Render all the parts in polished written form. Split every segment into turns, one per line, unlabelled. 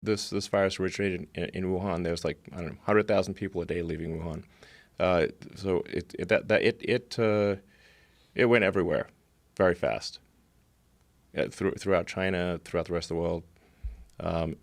this virus originated in Wuhan, there's like, I don't know, 100,000 people a day leaving Wuhan. So it went everywhere very fast, throughout China, throughout the rest of the world,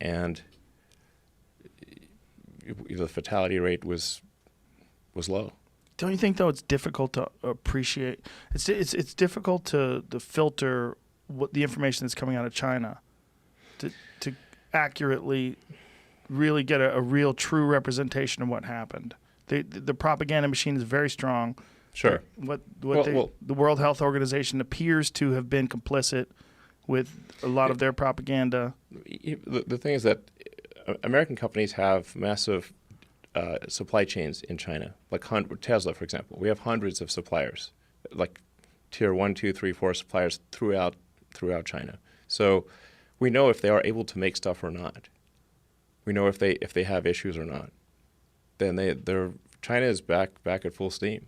and the fatality rate was low.
Don't you think though it's difficult to appreciate? It's difficult to filter what the information that's coming out of China to accurately really get a real true representation of what happened. The propaganda machine is very strong.
Sure.
The World Health Organization appears to have been complicit with a lot of their propaganda.
The thing is that American companies have massive supply chains in China, like Tesla, for example. We have hundreds of suppliers, like tier 1, 2, 3, 4 suppliers throughout China. So we know if they are able to make stuff or not. We know if they have issues or not. Then China is back at full steam.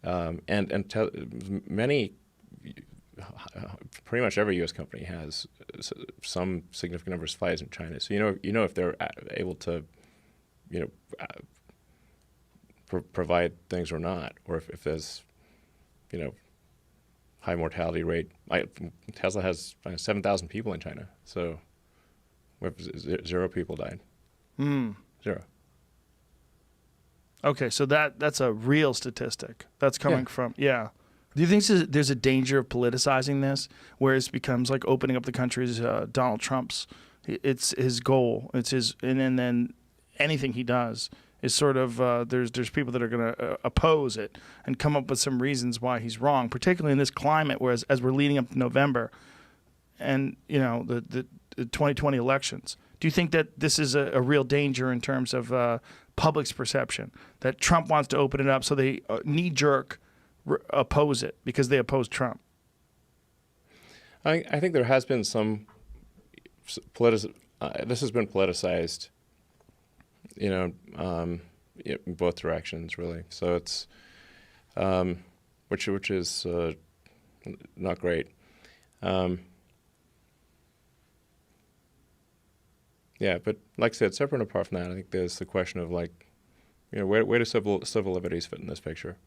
Pretty much every U.S. company has some significant number of suppliers in China. So you know if they're able to, provide things or not, or if there's, high mortality rate. Tesla has 7,000 people in China, so 0 people died. 0.
Okay, so that's a real statistic. That's coming from Do you think there's a danger of politicizing this, where it becomes like opening up the country as Donald Trump's? It's his goal. It's his, and then anything he does is sort of there's people that are going to oppose it and come up with some reasons why he's wrong, particularly in this climate. Whereas as we're leading up to November, and the 2020 elections, do you think that this is a real danger in terms of public's perception that Trump wants to open it up, so they knee jerk oppose it because they oppose Trump?
I think there has been some this has been politicized, in both directions, really. So it's which is not great. But like I said, separate and apart from that, I think there's the question of where do civil liberties fit in this picture?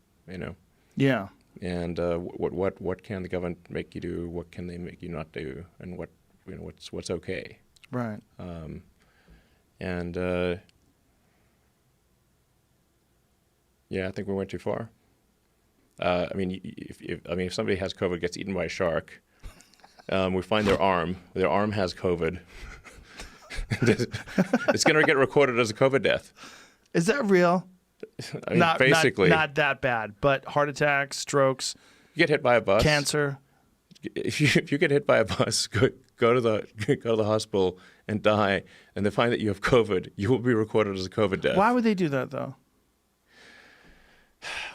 Yeah.
And what can the government make you do? What can they make you not do? And what's okay?
Right.
I think we went too far. If somebody has COVID, gets eaten by a shark, we find their arm has COVID. It's going to get recorded as a COVID death.
Is that real?
Basically.
Not that bad, but heart attacks, strokes.
You get hit by a bus.
Cancer.
If you get hit by a bus, go to the hospital and die, and they find that you have COVID, you will be recorded as a COVID death.
Why would they do that, though?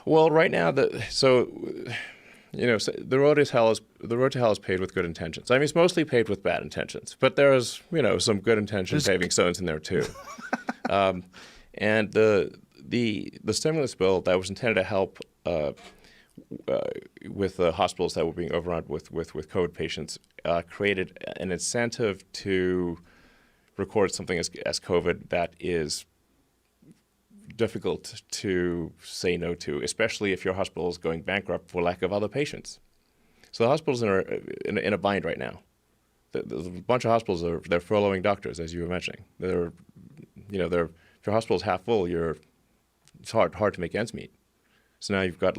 Well, right now, the road to hell is paved with good intentions. I mean, it's mostly paved with bad intentions, but there's some good intention paving stones in there too. And the stimulus bill that was intended to help with hospitals that were being overrun with COVID patients created an incentive to record something as COVID that is difficult to say no to, especially if your hospital is going bankrupt for lack of other patients. So the hospitals are in a bind right now. There's a bunch of hospitals they're furloughing doctors, as you were mentioning. If your hospital's half full, it's hard to make ends meet. So now you've got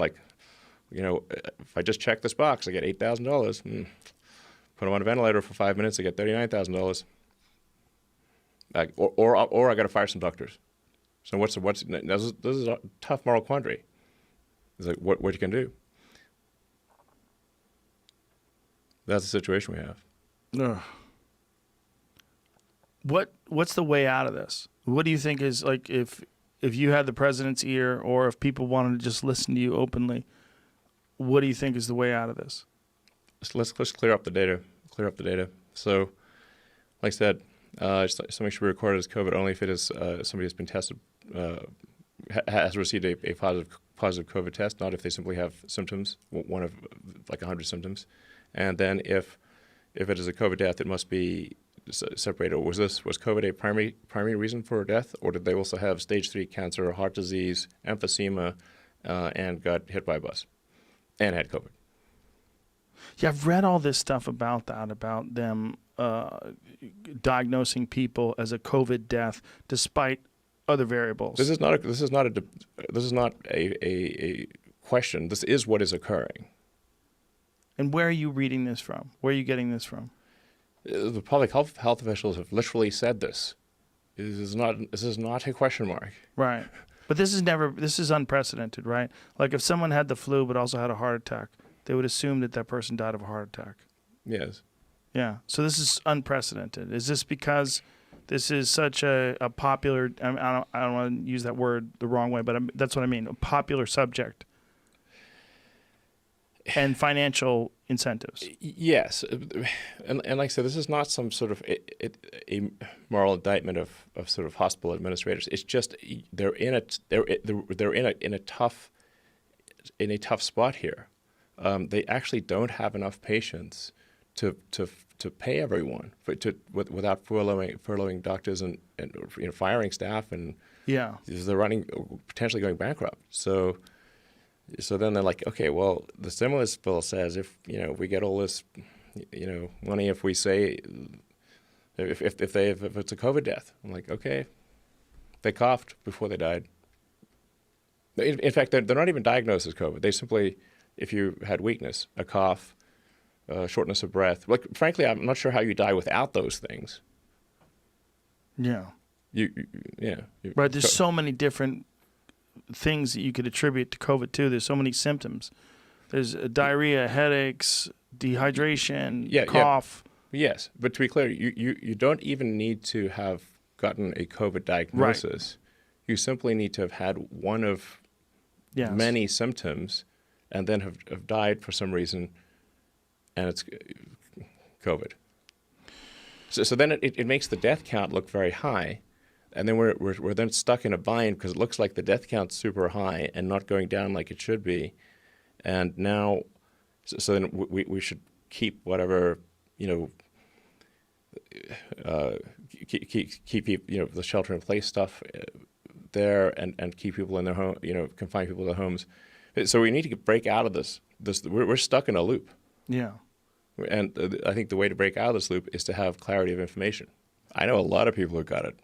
if I just check this box, I get $8,000. Put them on a ventilator for 5 minutes, I get $39,000. Or I got to fire some doctors. So this is a tough moral quandary. It's like what you can do. That's the situation we have.
Ugh. What's the way out of this? What do you think is if you had the president's ear, or if people wanted to just listen to you openly, what do you think is the way out of this?
Let's clear up the data. So, like I said, somebody should be recorded as COVID only if it is somebody has been tested, has received a positive COVID test, not if they simply have symptoms, one of 100 symptoms. And then if it is a COVID death, it must be separated. Was COVID a primary reason for death, or did they also have stage 3 cancer, heart disease, emphysema, and got hit by a bus, and had COVID?
Yeah, I've read all this stuff about that, about them diagnosing people as a COVID death despite other variables.
This is not a question. This is what is occurring.
And where are you reading this from? Where are you getting this from?
The public health officials have literally said this. This is not a question mark.
Right. But this is unprecedented, right? Like if someone had the flu but also had a heart attack, they would assume that person died of a heart attack.
Yes.
Yeah. So this is unprecedented. Is this because this is such a popular, I don't want to use that word the wrong way, but that's what I mean, a popular subject and financial incentives?
Yes. And like I said, this is not some sort of a moral indictment of sort of hospital administrators. It's just they're in a tough spot here. They actually don't have enough patients to pay everyone without furloughing doctors and firing staff, and
yeah,
they're potentially going bankrupt. So then they're like, okay, well, the stimulus bill says if we get all this money, if we say if it's a COVID death, I'm like, okay, they coughed before they died. In fact, they're not even diagnosed as COVID. They simply, if you had weakness, a cough, shortness of breath. Like, frankly, I'm not sure how you die without those things.
Yeah.
Right.
There's so many different things that you could attribute to COVID too. There's so many symptoms. There's diarrhea, headaches, dehydration, cough.
Yeah. Yes, but to be clear, you don't even need to have gotten a COVID diagnosis. Right. You simply need to have had one of many symptoms, and then have died for some reason, and it's COVID. So then it makes the death count look very high, and then we're then stuck in a bind because it looks like the death count's super high and not going down like it should be, and now, so then we should keep whatever keep the shelter in place stuff there, and keep people in their home, confine people to their homes. So we need to break out of this. We're stuck in a loop.
Yeah.
And I think the way to break out of this loop is to have clarity of information. I know a lot of people who got it.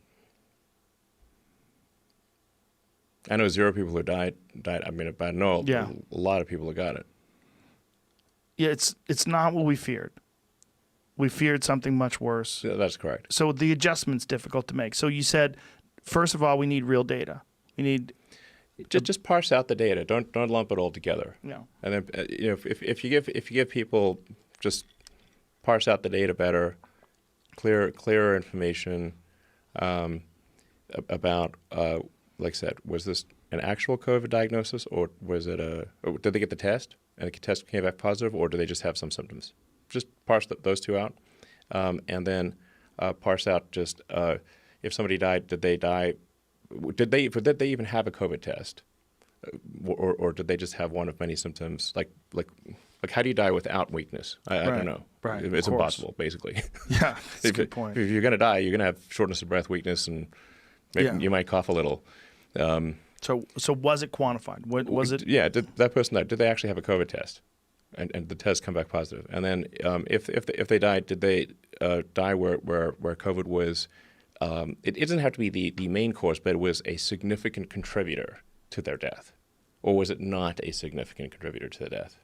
I know 0 people who died. I mean, I know a lot of people who got it.
Yeah, it's not what we feared. We feared something much worse.
Yeah, that's correct.
So the adjustment's difficult to make. So you said, first of all, we need real data. We need
just parse out the data. Don't lump it all together.
No.
And then if you give people, just parse out the data better, clearer information about, like I said, was this an actual COVID diagnosis, or was it did they get the test and the test came back positive, or do they just have some symptoms? Just parse those two out, and then parse out just if somebody died, did they die? Did they even have a COVID test, or did they just have one of many symptoms? Like how do you die without weakness? I don't know.
Right.
It's impossible, basically.
Yeah, that's a good point.
If you're going to die, you're going to have shortness of breath, weakness, and you might cough a little.
So was it quantified? What was it?
Yeah, did that person die? Did they actually have a COVID test, and the test come back positive? And then if they died, did they die where COVID was? It doesn't have to be the main cause, but it was a significant contributor to their death, or was it not a significant contributor to the death?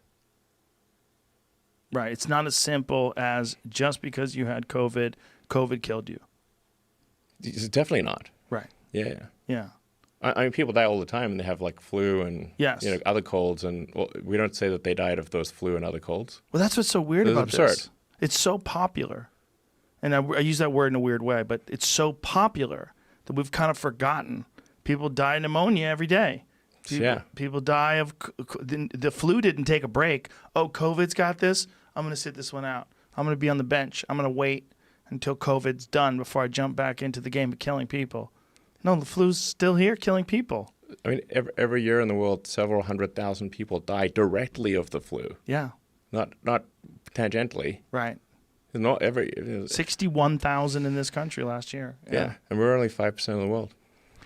Right. It's not as simple as just because you had COVID killed you.
It's definitely not.
Right.
Yeah. I mean, people die all the time, and they have like flu and other colds, and we don't say that they died of those flu and other colds.
Well, that's what's so weird about
absurd.
This. It's so popular, and I use that word in a weird way, but it's so popular that we've kind of forgotten. People die of pneumonia every day. People die of the flu. Didn't take a break. Oh, COVID's got this. I'm going to sit this one out. I'm going to be on the bench. I'm going to wait until COVID's done before I jump back into the game of killing people. No, the flu's still here killing people.
I mean, every year in the world, several 100,000 people die directly of the flu.
Yeah.
Not tangentially.
Right.
Not every.
61,000 in this country last year.
Yeah, and we're only 5% of the world.